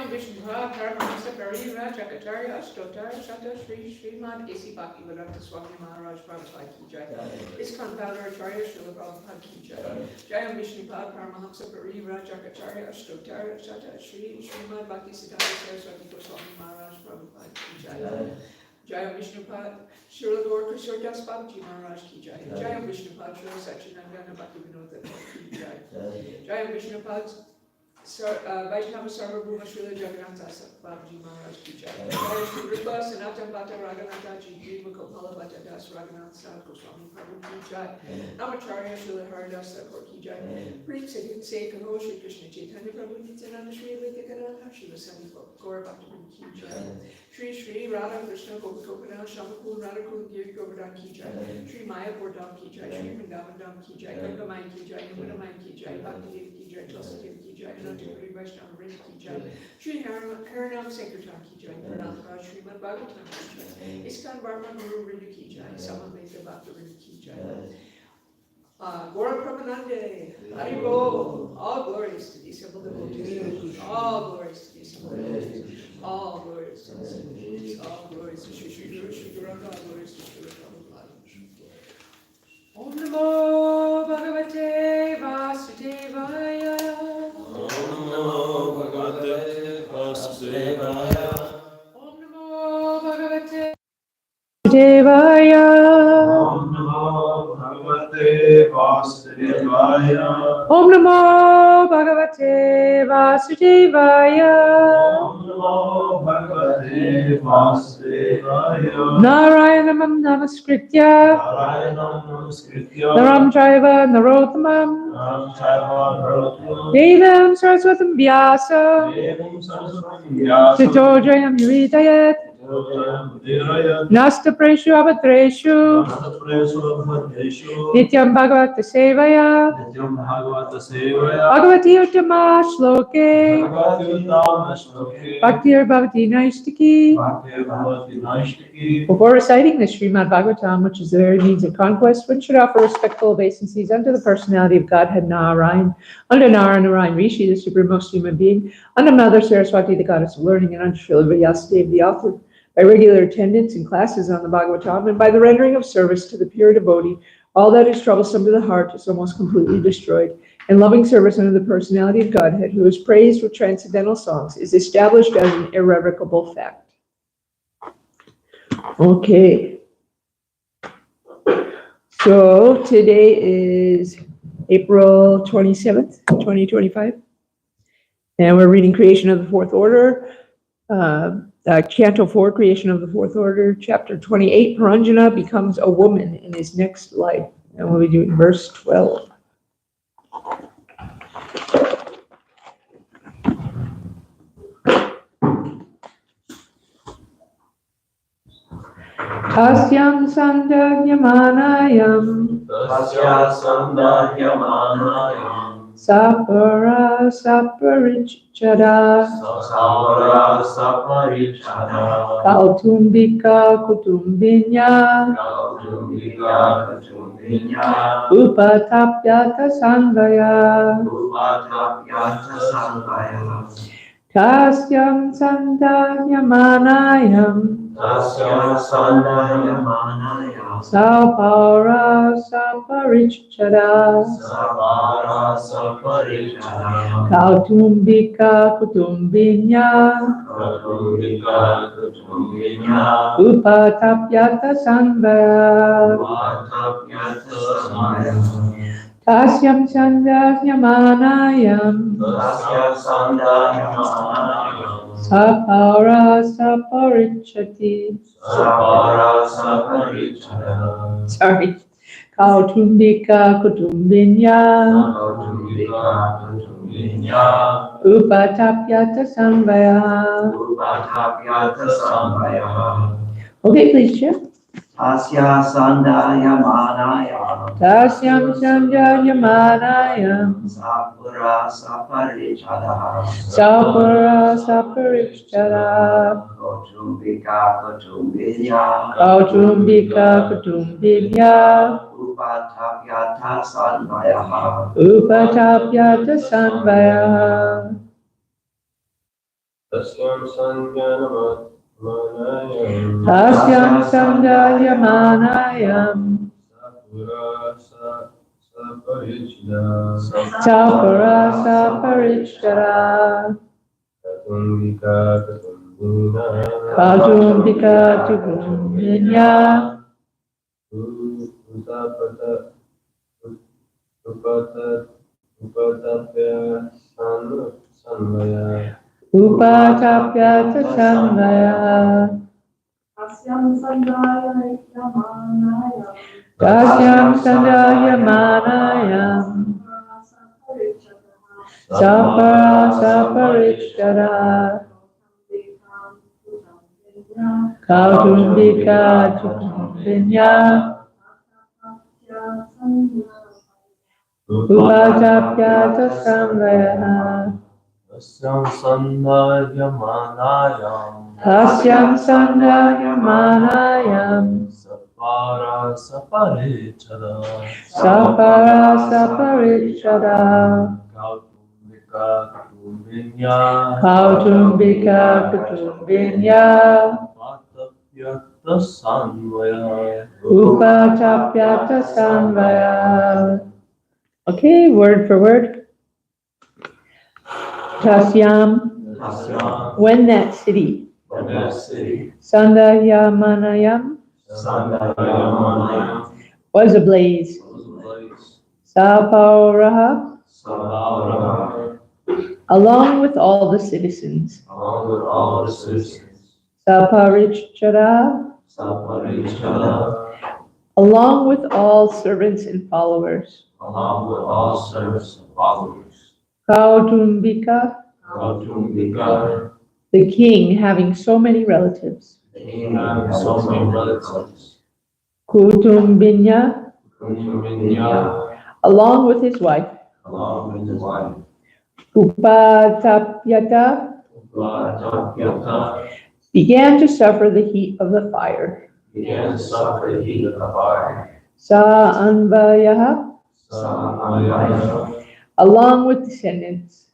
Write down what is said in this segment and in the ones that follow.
Jayam Vishnuha Paramahasa Parira Jakatarya Stotarya Shata Sri Srimad Esi Bhakti Vedanta Swami Maharaj Prabhupada Ki Jai. ISKCON Founder Acharya Srila Prabhupada Ki Jai. Jayam Vishnuha Paramahasa Parira Jakatarya Stotarya Shata Sri Srimad Bhakti Siddhanta Saraswati Goswami Maharaj Prabhupada Ki Jai. Jayam Vishnupad Srila Gaur Kishore Das Babaji Maharaj Ki Jai. Jayam Vishnupad Srila Satchidananda Bhakti Vinod Ki Jai. Jayam Vishnupad Vaishnava Sarvabhuma Srila Jagannatha Babaji Maharaj Ki Jai. Jai Shri Rupa Sanatan Bhatta Raghunatha Ji Jiva Gopala Bhatta Das Raghunath Sadh Goswami Prabhu Ki Jai. Namacharya Srila Haridas Thakur Ki Jai. Preet Sadhu Sekaho Shri Krishna Chaitanya Prabhu Nityananda Shri Advaita Shiva Sani Gaura Bhakti Ki Jai. Shri Shri Radha Krishna Gopinath Shamakul Radhakul Giri Govardhan Ki Jai. Shri Maya Bordam Ki Jai. Shri Vrindavan Dham Ki Jai. Gangamai Ki Jai. Yamunamai Ki Jai. Bhakti Devi Ki Jai. Tulsi Ki Jai. Anantapuri Vaishnava Vrinda Ki Jai. Shri Harinam Sankirtan Ki Jai. Pranam Raj Srimad Bhagavatam Ki Jai. ISKCON Brahma Guru Vrinda Ki Jai. Samaveta Bhakta Vrinda Ki Jai. Gaura Pramanande, Haribo, all glories to these simple devotees, all glories to these simple devotees, all glories to these simple devotees, all glories to Shri Shri Guru Shri Guru, all glories to Shri Prabhupada. Om Namo Bhagavate Vasudevaya. Om Namo Bhagavate Vasudevaya. Om Namo Bhagavate Vasudevaya. Om Namo Bhagavate Vasudevaya. Om Namo Bhagavate Vasudevaya. Om Namo Bhagavate Vasudevaya. Narayanam Namaskritya Narayanam Namaskritya. Naram Chaiva Narottamam Naram Chaiva Narottamam. Devam Saraswatam Vyasa Devam Saraswatam Vyasa. Tito Jayam Yuritayat Jayam Udayayat. Nasta Preshu Avatreshu Namaste Bhagavate Nityam Bhagavata Sevaya Nityam Bhagavata Sevaya. Bhagavati Uttama Shloke Bhagavati Uttama Shloke. Bhaktir Bhavati Naistiki. Bhakti Bhagavati Naistiki. Before reciting the Srimad Bhagavatam, which is the very means of conquest, one should offer respectful obeisances unto the personality of Godhead Narayan, unto Narayan Rishi, the supremest human being, unto Mother Saraswati, the goddess of learning, and unto Srila Vyasadeva, the author, by regular attendance in classes on the Bhagavatam, and by the rendering of service to the pure devotee, all that is troublesome to the heart is almost completely destroyed. And loving service unto the personality of Godhead, who is praised with transcendental songs, is established as an irrevocable fact. Okay. So today is April 27th, 2025. And we're reading Creation of the Fourth Order, Canto 4, Creation of the Fourth Order, Chapter 28, Paranjana becomes a woman in his next life. And we'll be doing verse 12. Tasyam sandagyamanayam Tasya Sandahyamanayam. Sapara saparichada Sapara Saparichada. Kautumbika kutumbinya Kautumbika Kutumbinya. Upatapyata sangaya Upatapyata Sangaya. Tasyam sandagyamanayam Tasya Sandahyamanayam. Sapara saparichada Sapara Saparichada. Kautumbika kutumbinya Kautumbika Kutumbinya. Upatapyata sangaya Upatapyata Sangaya. Tasyam sandagyamanayam Tasya Sandahyamanayam. Sapara saparichati. Sapara Saparichada. Sorry. Kautumbika kutumbinya. Kautumbika Kutumbinya. Upatapyata sangaya. Upatapyata Sangaya. Okay, please, Chair. Tasya Sandahyamanayam. Tasyam sandagyamanayam. Sapara Saparichada. Sapara saparichada. Kautumbika Kutumbinya. Kautumbika kutumbinya. Upatapyata Sangaya. Upatapyata sangaya. Tasyam Sandayamanayam Saparasa Parichara Kadumbika Tigunya Upatapya Tasangaya Dasyam Sandayamanayam Saparasa Parichara Kautumbika Tigunya Upatapya Tasangaya Tasyam Sandayamanayam Saparasa Parichara Kautumbika Kutumbinya Upatapyata Samvaya. Okay, word for word. Tasyam, when that city. Sandayamanayam was ablaze. Sapauraha, along with all the citizens. Saparichara, along with all servants and followers. Kautumbika, the king having so many relatives. Kutumbinya, along with his wife. Upatapyata, began to suffer the heat of the fire. Sa Anvayaha, along with descendants.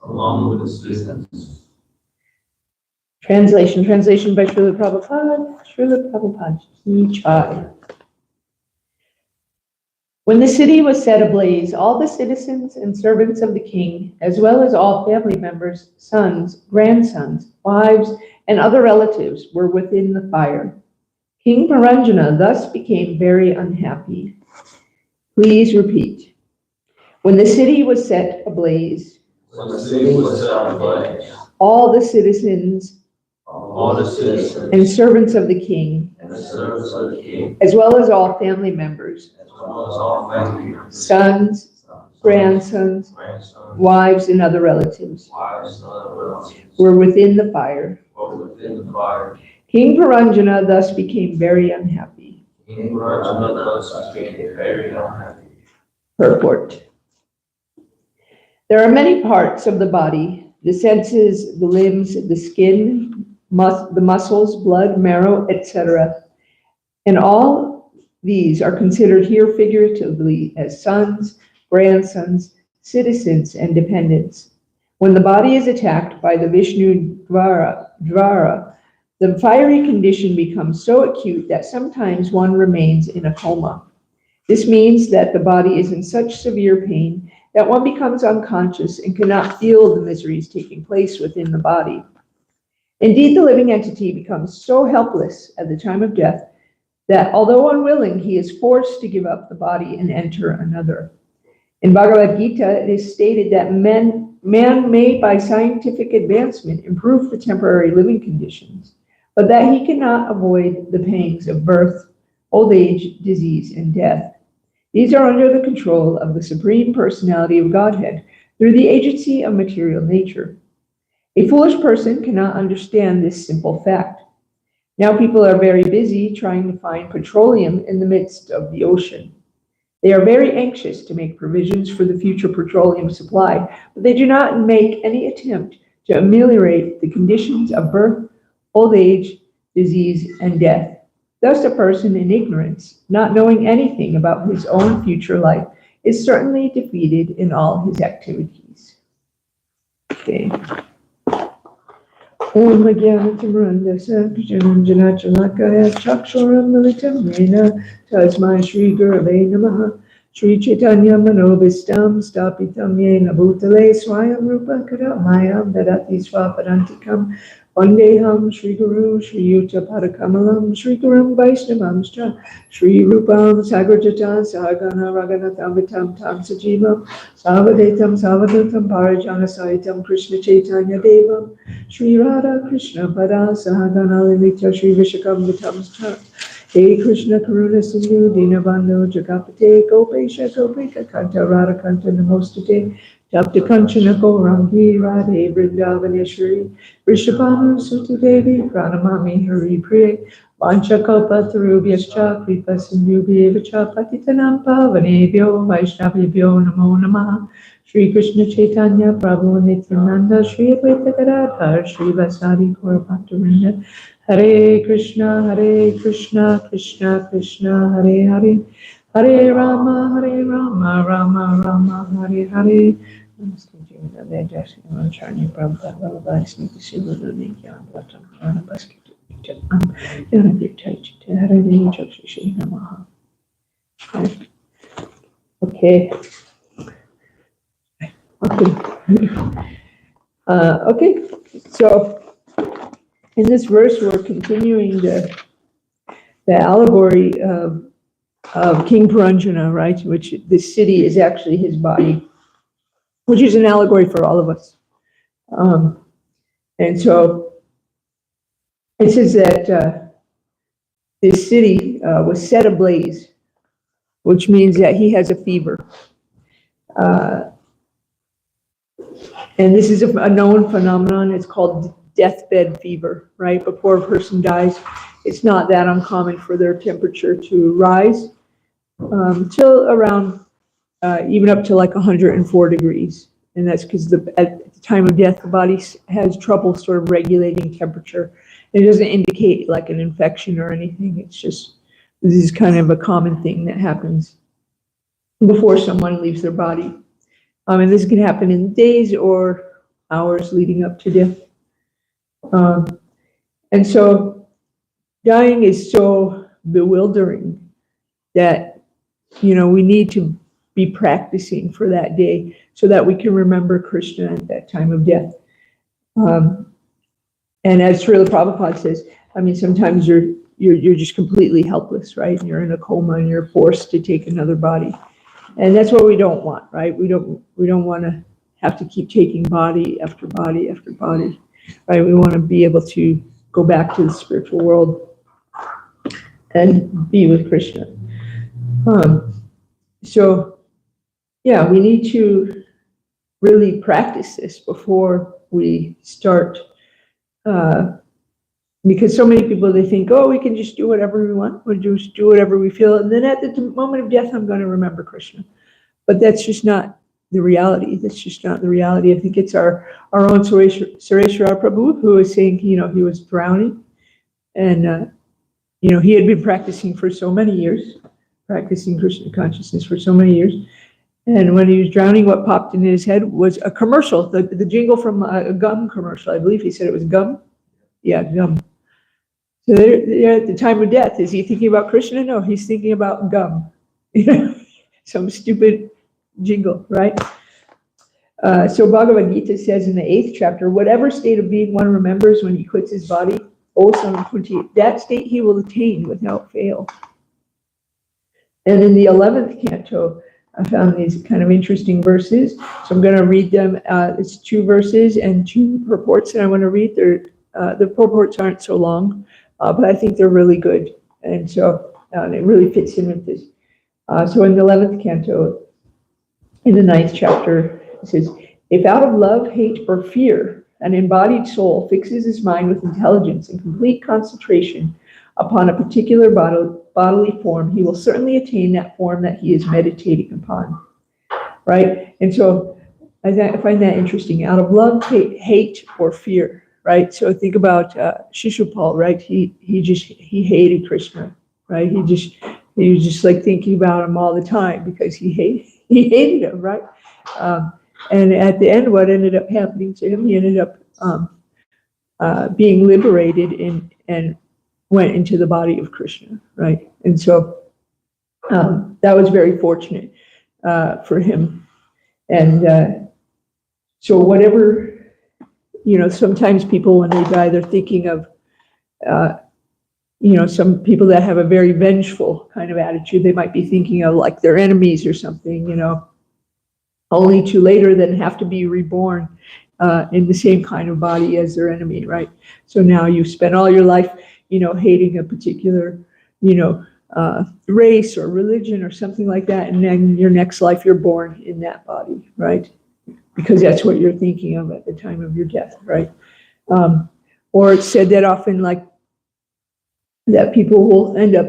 Translation by Srila Prabhupada Ki Jai. When the city was set ablaze, all the citizens and servants of the king, as well as all family members, sons, grandsons, wives, and other relatives were within the fire. King Paranjana thus became very unhappy. Please repeat. When the city was set ablaze, all the citizens and servants of the king, as well as all family members, sons, grandsons, wives, and other relatives, were within the fire. King Paranjana thus became very unhappy. Purport. There are many parts of the body: the senses, the limbs, the skin, the muscles, blood, marrow, etc. And all these are considered here figuratively as sons, grandsons, citizens, and dependents. When the body is attacked by the Vishnu Dvara, the fiery condition becomes so acute that sometimes one remains in a coma. This means that the body is in such severe pain that one becomes unconscious and cannot feel the miseries taking place within the body. Indeed, the living entity becomes so helpless at the time of death that, although unwilling, he is forced to give up the body and enter another. In Bhagavad Gita, it is stated that man may, by scientific advancement, improve the temporary living conditions, but that he cannot avoid the pangs of birth, old age, disease, and death. These are under the control of the Supreme Personality of Godhead through the agency of material nature. A foolish person cannot understand this simple fact. Now people are very busy trying to find petroleum in the midst of the ocean. They are very anxious to make provisions for the future petroleum supply, but they do not make any attempt to ameliorate the conditions of birth, old age, disease, and death. Thus, a person in ignorance, not knowing anything about his own future life, is certainly defeated in all his activities. Okay. Om Jnanatamrandasa Janachalakaya Chakshuram Militam Yena Tasmai Shri Gurave Namaha Shri Chaitanya Manobhistam Stapitam Yena Bhutale Swayam Rupa Kadamayam Dadati Swapadantikam Vandeham Shri Guru Shri Yuta Padakamalam Shri Gurum Vaishnavamscha Shri Rupam Sagrajata Sahagana Raganatam Vitam Tam Sajivam Savadetam Savadutam Parijana Sahitam Krishna Chaitanya Devam Shri Radha Krishna Pada Sahagana Lalita Shri Vishakam Vitamsta Hey Krishna Karuna Sindhu Dinabandhu Jagapate Gopesha Gopika Kanta Radha Kanta Namostate Tapta Kanchana Gaurangi Radhe Vrindavaneshwari Rishabhanu Suti Devi Pranamami Hari Priya Vanchakalpa Tarubhyascha Kripa Sindhu Bhyevacha Patitanam Pavanebhyo Vaishnavibhyo Namo Namaha Shri Krishna Chaitanya Prabhu Nityananda Shri Advaita Gadadhar Shri Vasari Gaura Bhaktivinoda Hare Krishna Krishna Krishna Hare Hare Hare Rama Rama Rama Hare Hare Okay. Okay, so in this verse, we're continuing the allegory of King Puranjana, right? Which this city is actually his body, which is an allegory for all of us. And so it says that this city was set ablaze, which means that he has a fever. And this is a known phenomenon. It's called deathbed fever, right? Before a person dies, it's not that uncommon for their temperature to rise till around, even up to like 104 degrees. And that's because at the time of death, the body has trouble sort of regulating temperature. It doesn't indicate like an infection or anything. It's just, this is kind of a common thing that happens before someone leaves their body. And this can happen in days or hours leading up to death. And so dying is so bewildering that, you know, we need to be practicing for that day so that we can remember Krishna at that time of death. And as Srila Prabhupada says, I mean, sometimes you're just completely helpless, right? And you're in a coma and you're forced to take another body. And that's what we don't want, right? We don't want to have to keep taking body after body after body, right? We want to be able to go back to the spiritual world and be with Krishna. So, yeah, we need to really practice this before we start, because so many people, they think, oh, we can just do whatever we want, we'll just do whatever we feel, and then at the moment of death, I'm going to remember Krishna. But that's just not the reality. That's just not the reality. I think it's our own Sureshwara Prabhu who was saying, you know, he was drowning, and you know, he had been practicing for so many years, practicing Krishna consciousness for so many years. And when he was drowning, what popped in his head was a commercial, the jingle from a gum commercial. I believe he said it was gum. Yeah, gum. So they're at the time of death. Is he thinking about Krishna? No, he's thinking about gum. You know, some stupid jingle, right? So Bhagavad Gita says in the 8th chapter, whatever state of being one remembers when he quits his body, O son of Kunti, that state he will attain without fail. And in the 11th canto, I found these kind of interesting verses. So I'm going to read them. It's 2 verses and 2 purports that I want to read. The purports aren't so long, but I think they're really good. And so it really fits in with this. So in the 11th canto, in the 9th chapter, it says, if out of love, hate, or fear, an embodied soul fixes his mind with intelligence and complete concentration upon a particular bodily form, he will certainly attain that form that he is meditating upon, right? And so I find that interesting. Out of love, hate, or fear, right? So think about Shishupal, right? He hated Krishna, right? He was just like thinking about him all the time because he hated him, right? And at the end, what ended up happening to him, he ended up being liberated and went into the body of Krishna, right? And so that was very fortunate for him. And so whatever, sometimes people when they die, they're thinking of, some people that have a very vengeful kind of attitude. They might be thinking of like their enemies or something, only to later then have to be reborn in the same kind of body as their enemy, right? So now you spend all your life, hating a particular, race or religion or something like that, and then your next life you're born in that body, right? Because that's what you're thinking of at the time of your death, right? Or it's said that often, like that people will end up,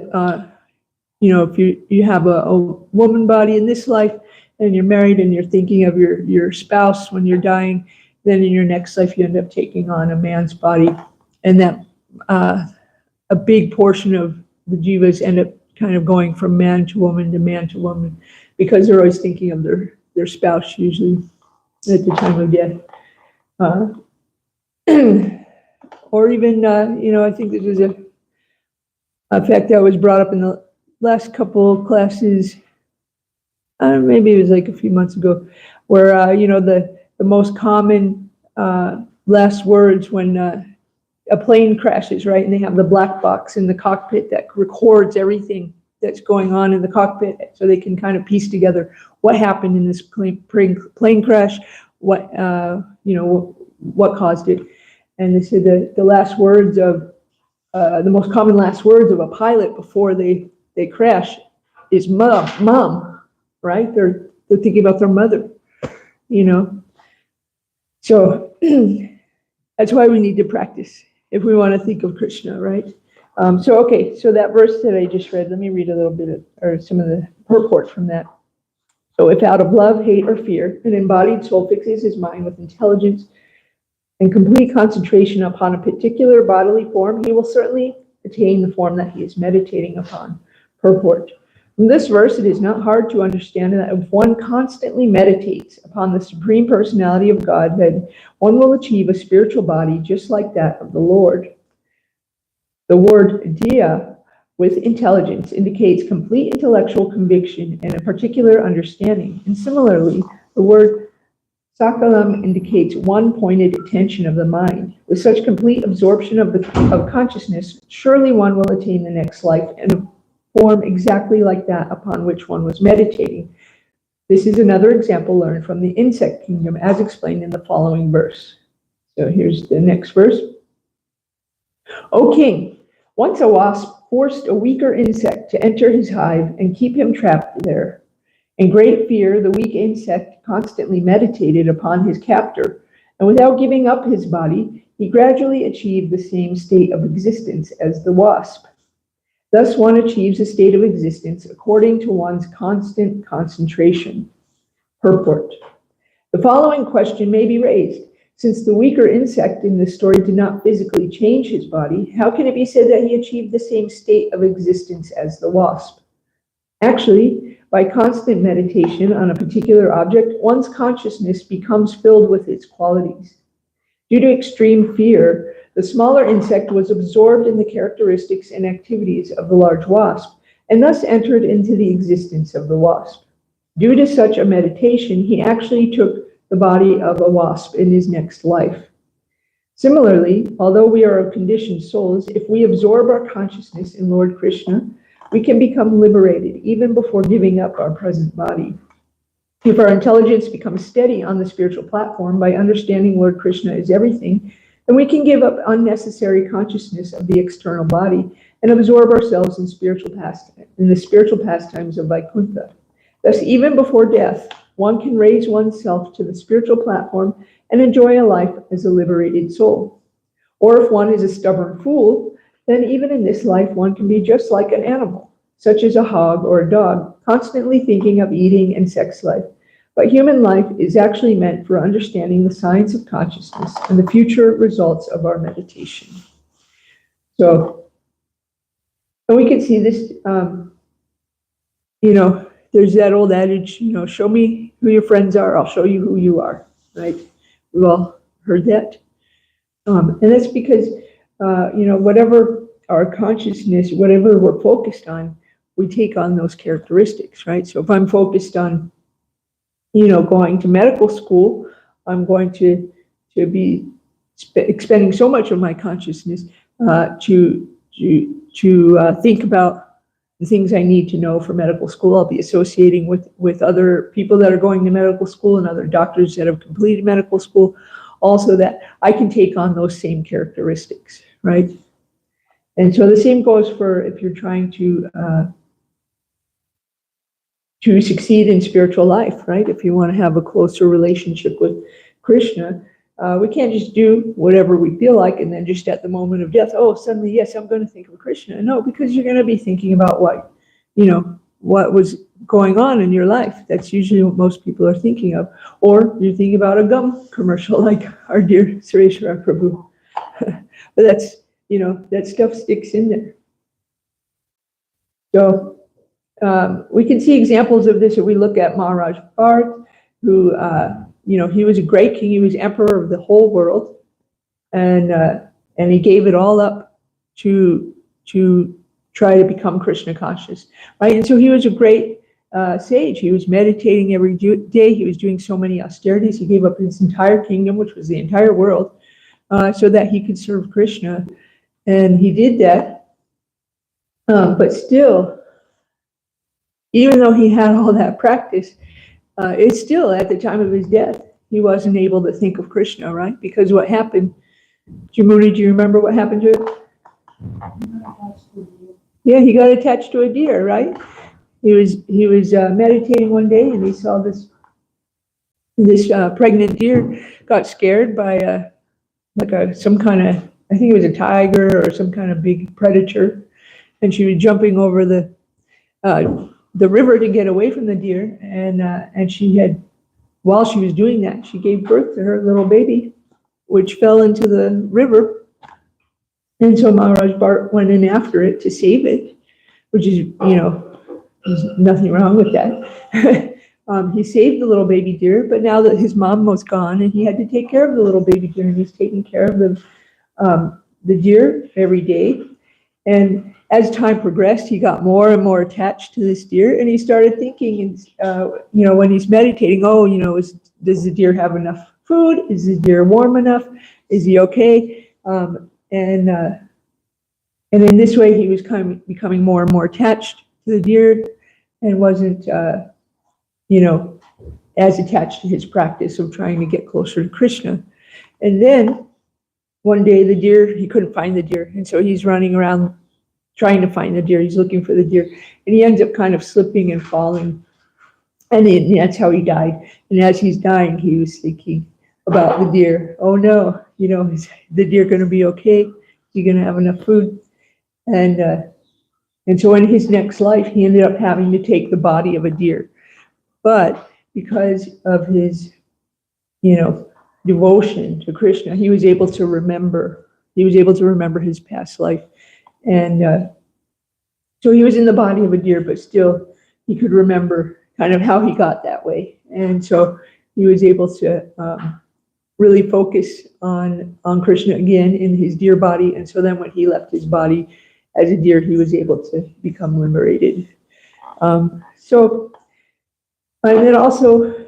if you have a woman body in this life and you're married and you're thinking of your spouse when you're dying, then in your next life you end up taking on a man's body, and that a big portion of the jivas end up kind of going from man to woman because they're always thinking of their spouse usually at the time of death. Or even, I think this is a fact that was brought up in the last couple of classes, maybe it was like a few months ago, where, the most common last words when a plane crashes, right? And they have the black box in the cockpit that records everything that's going on in the cockpit, so they can kind of piece together what happened in this plane crash, what caused it. And they said the last words of the most common last words of a pilot before they crash is mom, right? They're thinking about their mother, So that's why we need to practice if we want to think of Krishna, right? So that verse that I just read, let me read a little bit or some of the purport from that. So if out of love, hate, or fear, an embodied soul fixes his mind with intelligence and complete concentration upon a particular bodily form, he will certainly attain the form that he is meditating upon. Purport. From this verse, it is not hard to understand that if one constantly meditates upon the Supreme Personality of Godhead, one will achieve a spiritual body just like that of the Lord. The word diya, with intelligence, indicates complete intellectual conviction and a particular understanding. And similarly, the word sakalam indicates one-pointed attention of the mind. With such complete absorption of consciousness, surely one will attain the next life and a form exactly like that upon which one was meditating. This is another example learned from the insect kingdom, as explained in the following verse. So here's the next verse. O king, once a wasp forced a weaker insect to enter his hive and keep him trapped there. In great fear, the weak insect constantly meditated upon his captor, and without giving up his body, he gradually achieved the same state of existence as the wasp. Thus, one achieves a state of existence according to one's constant concentration. Purport. The following question may be raised. Since the weaker insect in this story did not physically change his body, how can it be said that he achieved the same state of existence as the wasp? Actually, by constant meditation on a particular object, one's consciousness becomes filled with its qualities. Due to extreme fear, the smaller insect was absorbed in the characteristics and activities of the large wasp, and thus entered into the existence of the wasp. Due to such a meditation, he actually took the body of a wasp in his next life. Similarly, although we are of conditioned souls, if we absorb our consciousness in Lord Krishna, we can become liberated even before giving up our present body. If our intelligence becomes steady on the spiritual platform by understanding Lord Krishna is everything, then we can give up unnecessary consciousness of the external body and absorb ourselves in the spiritual pastimes of Vaikuntha. Thus, even before death, one can raise oneself to the spiritual platform and enjoy a life as a liberated soul. Or if one is a stubborn fool, then even in this life, one can be just like an animal, such as a hog or a dog, constantly thinking of eating and sex life. But human life is actually meant for understanding the science of consciousness and the future results of our meditation. So, and we can see this, there's that old adage, show me who your friends are, I'll show you who you are, right? We've all heard that. And that's because, whatever our consciousness, whatever we're focused on, we take on those characteristics, right? So if I'm focused on, going to medical school, I'm going to be expending so much of my consciousness to think about the things I need to know for medical school. I'll be associating with other people that are going to medical school and other doctors that have completed medical school, also that I can take on those same characteristics, right? And so the same goes for if you're trying to succeed in spiritual life, right? If you want to have a closer relationship with Krishna, we can't just do whatever we feel like and then just at the moment of death, oh, suddenly, yes, I'm going to think of Krishna. No, because you're going to be thinking about what was going on in your life. That's usually what most people are thinking of. Or you're thinking about a gum commercial like our dear Sureshwara Prabhu. But that's, that stuff sticks in there. So we can see examples of this if we look at Maharaj Bharat, who, he was a great king. He was emperor of the whole world, and he gave it all up to try to become Krishna conscious, right? And so he was a great sage. He was meditating every day. He was doing so many austerities. He gave up his entire kingdom, which was the entire world, so that he could serve Krishna, and he did that. But still, even though he had all that practice, it's still at the time of his death, he wasn't able to think of Krishna, right? Because what happened, Jamuni, do you remember what happened to him? Yeah, he got attached to a deer, right? He was meditating one day and he saw this pregnant deer, got scared by some kind of, I think it was a tiger or some kind of big predator, and she was jumping over the river to get away from the deer, and she had, while she was doing that, she gave birth to her little baby, which fell into the river. And so Maharaj Bharat went in after it to save it, which is, there's nothing wrong with that. He saved the little baby deer, but now that his mom was gone and he had to take care of the little baby deer, and he's taking care of the deer every day. And as time progressed, he got more and more attached to this deer, and he started thinking, when he's meditating, does the deer have enough food? Is the deer warm enough? Is he okay? And in this way, he was kind of becoming more and more attached to the deer, and wasn't, as attached to his practice of trying to get closer to Krishna. And then one day, he couldn't find the deer, and so he's running around trying to find the deer. He's looking for the deer, and he ends up kind of slipping and falling, and that's how he died. And as he's dying, he was thinking about the deer. Oh no, is the deer going to be okay? Is he going to have enough food? And so in his next life, he ended up having to take the body of a deer. But because of his, devotion to Krishna, he was able to remember his past life. And so he was in the body of a deer, but still he could remember kind of how he got that way. And so he was able to really focus on Krishna again in his deer body. And so then when he left his body as a deer, he was able to become liberated. And then also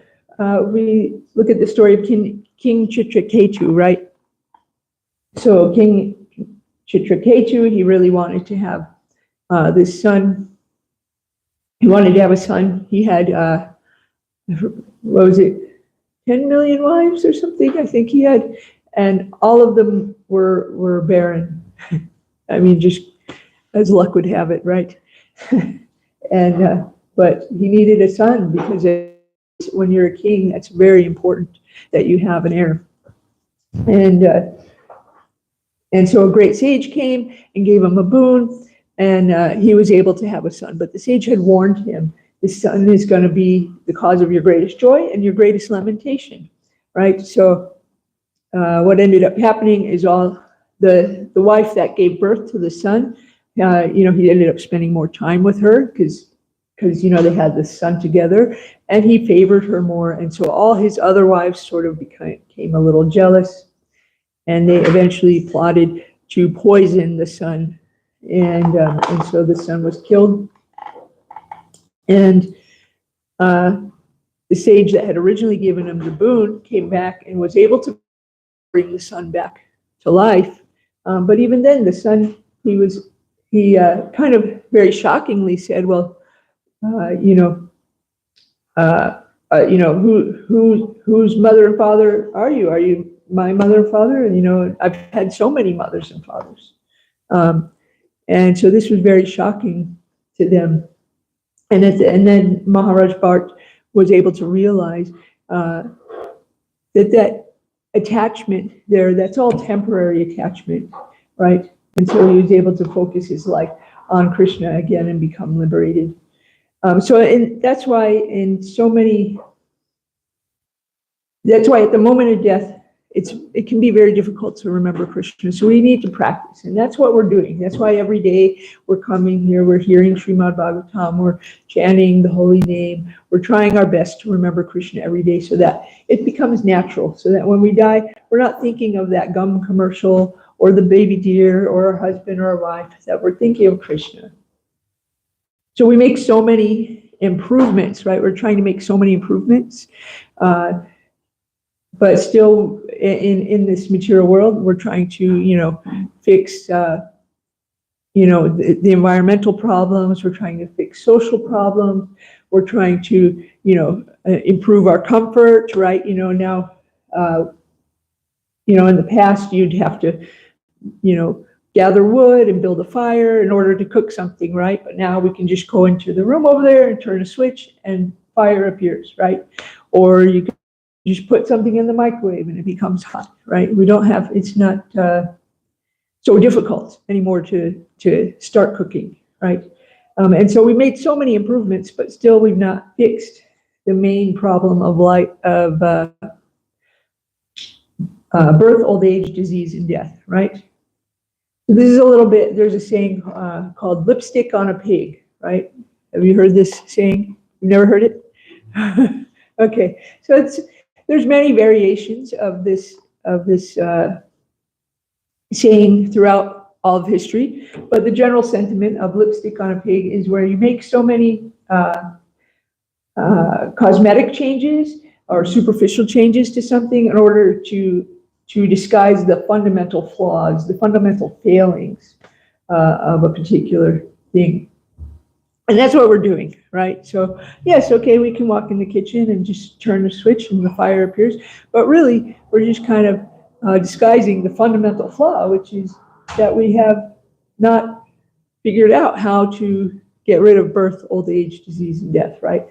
we look at the story of King Chitraketu, right? So King Chitraketu, he really wanted to have this son. He wanted to have a son. He had, 10 million wives or something, I think he had, and all of them were barren. I mean, just as luck would have it, right? But he needed a son, because when you're a king, that's very important that you have an heir. And so a great sage came and gave him a boon, and he was able to have a son. But the sage had warned him, this son is going to be the cause of your greatest joy and your greatest lamentation, right? So what ended up happening is all the wife that gave birth to the son, he ended up spending more time with her because they had this son together, and he favored her more. And so all his other wives sort of became a little jealous. and they eventually plotted to poison the sun, and so the sun was killed. And the sage that had originally given him the boon came back and was able to bring the sun back to life. But even then, the sun, he kind of very shockingly said, "Well, whose mother and father are you? Are you my mother and father?" And I've had so many mothers and fathers, and so this was very shocking to them. And then Maharaj Bhatt was able to realize that attachment there, that's all temporary attachment, right? And so he was able to focus his life on Krishna again and become liberated. That's why at the moment of death, it can be very difficult to remember Krishna. So we need to practice, and that's what we're doing. That's why every day we're coming here, we're hearing Srimad Bhagavatam, we're chanting the holy name, we're trying our best to remember Krishna every day so that it becomes natural, so that when we die, we're not thinking of that gum commercial or the baby deer or our husband or our wife, that we're thinking of Krishna. So we make so many improvements, right? We're trying to make so many improvements. But still, in this material world, we're trying to, fix, the environmental problems. We're trying to fix social problems. We're trying to, improve our comfort, right? Now, in the past, you'd have to, gather wood and build a fire in order to cook something, right? But now we can just go into the room over there and turn a switch and fire appears, right? Or you can just put something in the microwave and it becomes hot, right? It's not so difficult anymore to start cooking, right? And so we made so many improvements, but still we've not fixed the main problem of birth, old age, disease, and death, right? This is there's a saying called lipstick on a pig, right? Have you heard this saying? You've never heard it? Okay, so there's many variations of this saying throughout all of history, but the general sentiment of lipstick on a pig is where you make so many cosmetic changes or superficial changes to something in order to disguise the fundamental flaws, the fundamental failings of a particular thing. And that's what we're doing, right? So yes, okay, we can walk in the kitchen and just turn the switch and the fire appears, but really we're just kind of disguising the fundamental flaw, which is that we have not figured out how to get rid of birth, old age, disease, and death, right?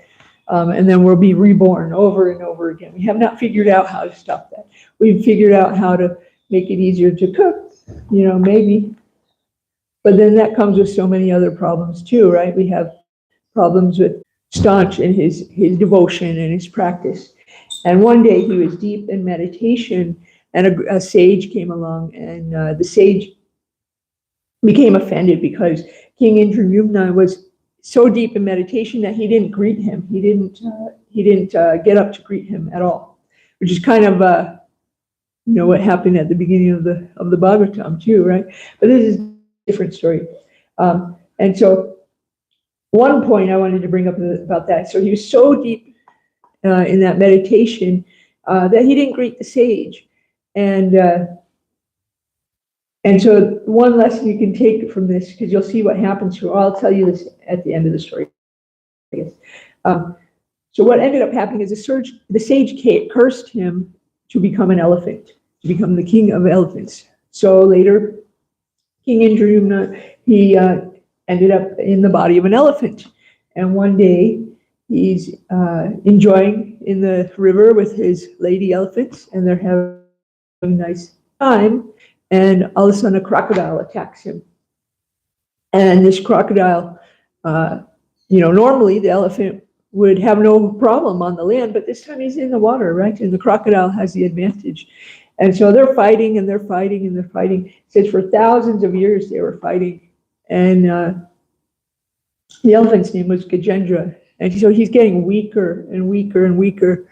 And then we'll be reborn over and over again. We have not figured out how to stop that. We've figured out how to make it easier to cook, maybe. But then that comes with so many other problems too, right? We have problems with Staunch in his devotion and his practice. And one day he was deep in meditation and a sage came along, and the sage became offended because King Indrayumna was so deep in meditation that he didn't greet him. He didn't get up to greet him at all, which is kind of what happened at the beginning of the Bhagavatam too, right? But this is different story. And so one point I wanted to bring up about that. So he was so deep in that meditation that he didn't greet the sage. And so one lesson you can take from this, because you'll see what happens to, I'll tell you this at the end of the story, I guess. So what ended up happening is the sage cursed him to become an elephant, to become the king of elephants. So later, King Indrayumna, he ended up in the body of an elephant. And one day, he's enjoying in the river with his lady elephants, and they're having a nice time. And all of a sudden, a crocodile attacks him. And this crocodile, normally the elephant would have no problem on the land, but this time he's in the water, right? And the crocodile has the advantage. And so they're fighting and they're fighting and they're fighting. It says for thousands of years they were fighting. And the elephant's name was Gajendra. And so he's getting weaker and weaker and weaker.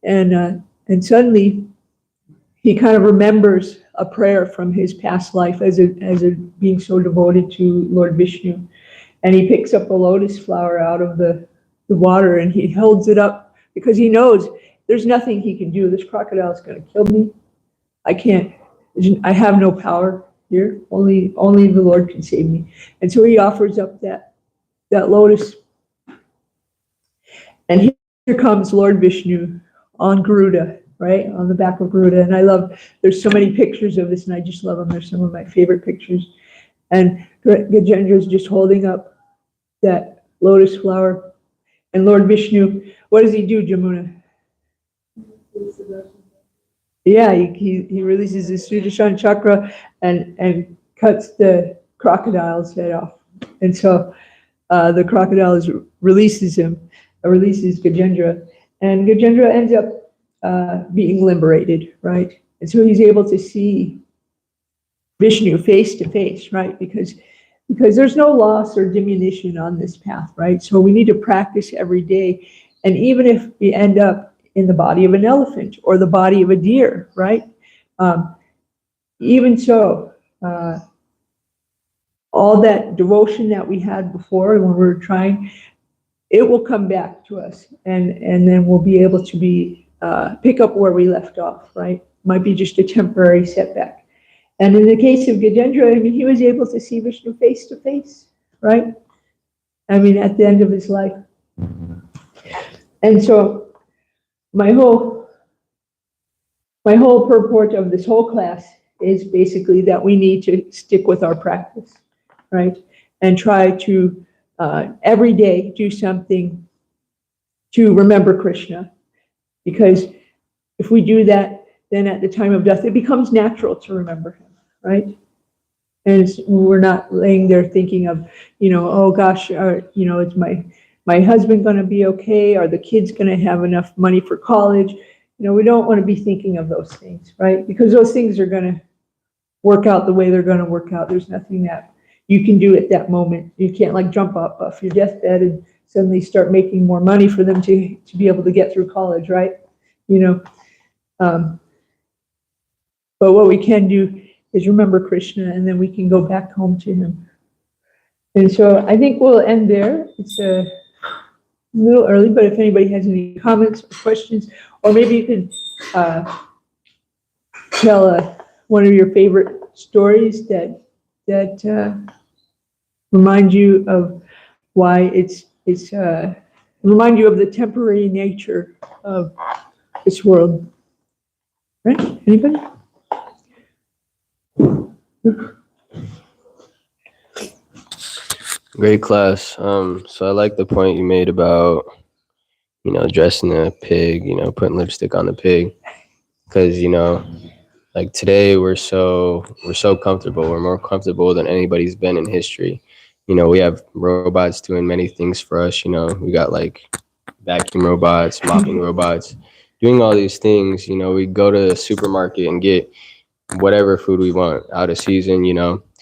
And suddenly he kind of remembers a prayer from his past life as a being so devoted to Lord Vishnu. And he picks up a lotus flower out of the water and he holds it up because he knows there's nothing he can do. This crocodile is going to kill me. I have no power here. Only the Lord can save me. And so he offers up that lotus. And here comes Lord Vishnu on Garuda, right? On the back of Garuda. And I love, there's so many pictures of this and I just love them. They're some of my favorite pictures. And Gajendra is just holding up that lotus flower. And Lord Vishnu, what does he do, Jamuna? Yeah, he releases his Sudarshan chakra and cuts the crocodile's head off. And so the crocodile releases Gajendra, and Gajendra ends up being liberated, right? And so he's able to see Vishnu face to face, right? Because there's no loss or diminution on this path, right? So we need to practice every day. And even if we end up in the body of an elephant or the body of a deer, right? Even so, all that devotion that we had before when we were trying, it will come back to us. And then we'll be able to pick up where we left off, right? Might be just a temporary setback. And in the case of Gajendra, I mean, he was able to see Vishnu face to face, right? I mean, at the end of his life. And so my whole purport of this whole class is basically that we need to stick with our practice, right? And try to every day do something to remember Krishna. Because if we do that, then at the time of death, it becomes natural to remember him, right? And we're not laying there thinking of, oh gosh, is my husband going to be okay? Are the kids going to have enough money for college? We don't want to be thinking of those things, right? Because those things are going to work out the way they're going to work out. There's nothing that you can do at that moment. You can't like jump up off your deathbed and suddenly start making more money for them to be able to get through college, right? But what we can do is remember Krishna, and then we can go back home to him. And so I think we'll end there. It's a little early, but if anybody has any comments or questions, or maybe you can tell one of your favorite stories that remind you of why remind you of the temporary nature of this world. Right? Anybody? Great class. So I like the point you made about, dressing a pig, putting lipstick on the pig. Because, like today we're so comfortable. We're more comfortable than anybody's been in history. We have robots doing many things for us. We got like vacuum robots, mopping robots, doing all these things. We go to the supermarket and get whatever food we want out of season,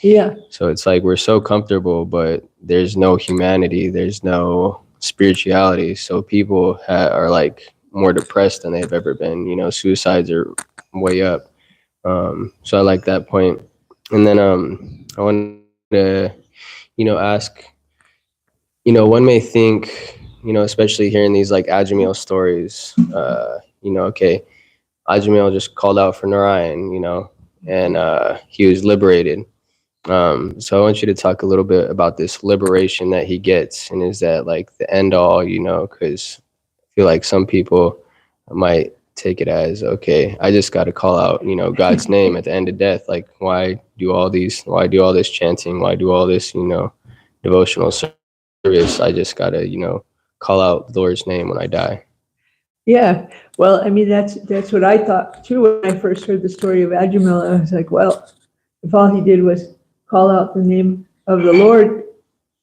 Yeah. So it's like we're so comfortable, but there's no humanity, there's no spirituality. So people are like more depressed than they've ever been. Suicides are way up. So I like that point. And then I wanted to, ask, one may think, especially hearing these like Ajamil stories, okay, Ajamil just called out for Narayan, and he was liberated. So I want you to talk a little bit about this liberation that he gets, and is that like the end all, because I feel like some people might take it as, okay, I just got to call out, God's name at the end of death. Like, why do all this chanting? Why do all this, devotional service? I just got to, call out the Lord's name when I die. Yeah. Well, I mean, that's what I thought too when I first heard the story of Ajamil. I was like, well, if all he did was call out the name of the Lord,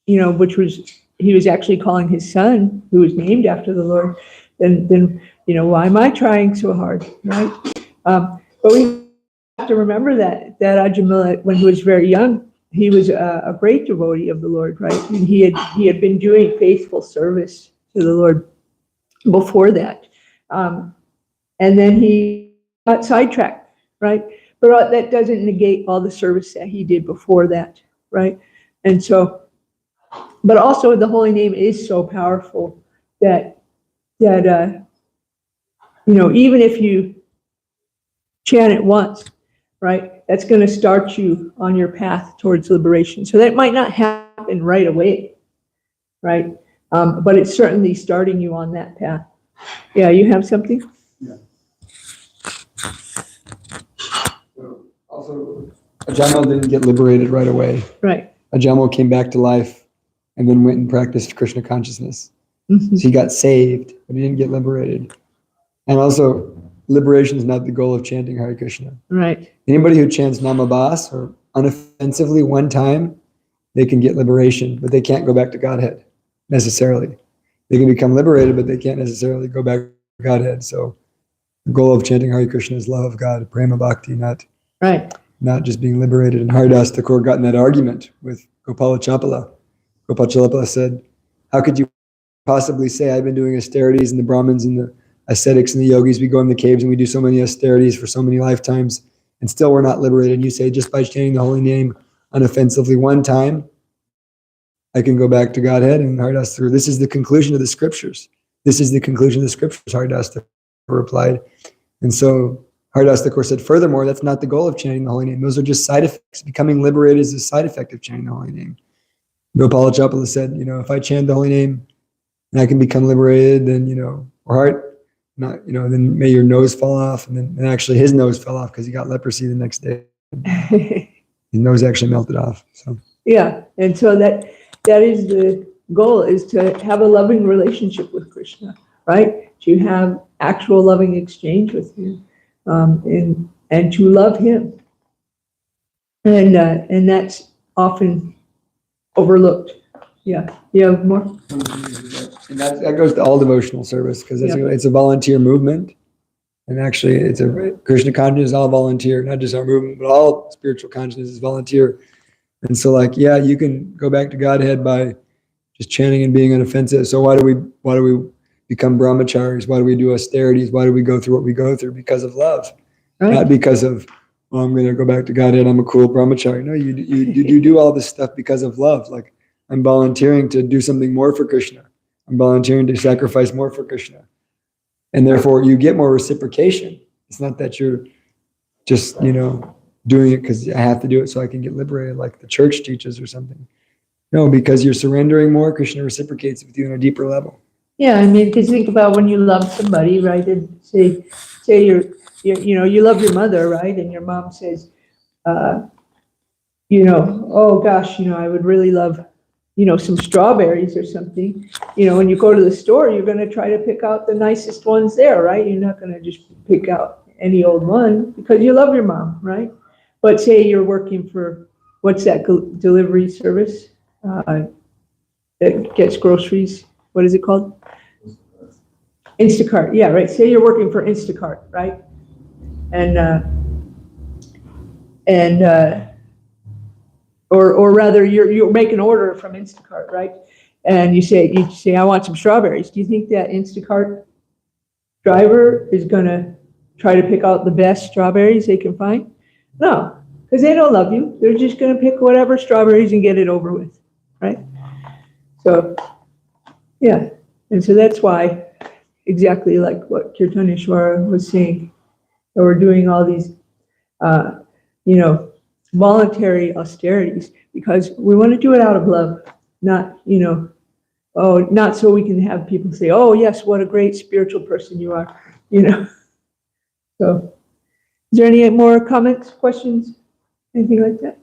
which was, he was actually calling his son, who was named after the Lord, then why am I trying so hard, right? But we have to remember that Ajamil, when he was very young, he was a great devotee of the Lord, right? And he had been doing faithful service to the Lord before that. And then he got sidetracked, right? But that doesn't negate all the service that he did before that, right? And so, but also the holy name is so powerful that even if you chant it once, right, that's going to start you on your path towards liberation. So that might not happen right away, right? But it's certainly starting you on that path. Yeah, you have something? Yeah. So also, Ajamal didn't get liberated right away. Right. Ajamal came back to life and then went and practiced Krishna consciousness. Mm-hmm. So he got saved, but he didn't get liberated. And also, liberation is not the goal of chanting Hare Krishna. Right. Anybody who chants Namabas or unoffensively one time, they can get liberation, but they can't go back to Godhead necessarily. They can become liberated, but they can't necessarily go back to Godhead. So the goal of chanting Hare Krishna is love of God, prema bhakti, not just being liberated. And Haridas Thakur got in that argument with Gopala Champala. Gopala Champala said, how could you possibly say I've been doing austerities, and the Brahmins and the ascetics and the yogis, we go in the caves and we do so many austerities for so many lifetimes, and still we're not liberated. And you say just by chanting the holy name unoffensively one time, I can go back to Godhead. And Haridas Thakur, this is the conclusion of the scriptures. This is the conclusion of the scriptures, Haridas Thakur replied. And so Haridas Thakur said, furthermore, that's not the goal of chanting the holy name. Those are just side effects. Becoming liberated is a side effect of chanting the holy name. Gopala Champala said, if I chant the holy name and I can become liberated, then, or heart, not, then may your nose fall off. And actually his nose fell off because he got leprosy the next day. His nose actually melted off. So yeah, and so that is the goal, is to have a loving relationship with Krishna, right? To have actual loving exchange with him, and to love him. And that's often overlooked. Yeah, you have more? And that goes to all devotional service, because it's a volunteer movement. And actually, it's a Krishna consciousness is all volunteer, not just our movement, but all spiritual consciousness is volunteer. And so, you can go back to Godhead by just chanting and being unoffensive. So why do we become brahmacharis? Why do we do austerities? Why do we go through what we go through? Because of love, not because of, I'm going to go back to Godhead, I'm a cool brahmachari. No, you do all this stuff because of love. Like, I'm volunteering to do something more for Krishna. I'm volunteering to sacrifice more for Krishna. And therefore, you get more reciprocation. It's not that you're just, doing it because I have to do it so I can get liberated, like the church teaches or something. No, because you're surrendering more, Krishna reciprocates with you on a deeper level. Yeah, I mean, because think about when you love somebody, right? And say you love your mother, right? And your mom says, oh gosh, I would really love, some strawberries or something. When you go to the store, you're going to try to pick out the nicest ones there, right? You're not going to just pick out any old one because you love your mom, right? But say you're working for, what's that delivery service that gets groceries? What is it called? Instacart. Yeah, right. Say you're working for Instacart, right? Or rather, you make an order from Instacart, right? And you say, I want some strawberries. Do you think that Instacart driver is going to try to pick out the best strawberries they can find? No, because they don't love you. They're just going to pick whatever strawberries and get it over with, right? So, yeah. And so that's why, exactly like what Kirtaneshwara was saying, that we're doing all these, voluntary austerities, because we want to do it out of love, not, not so we can have people say, oh, yes, what a great spiritual person you are, So, is there any more comments, questions, anything like that?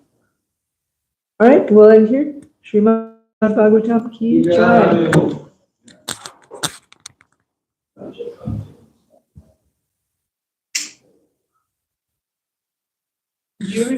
All right, we'll end here. Srimad Bhagavatam ki jai. Did you ever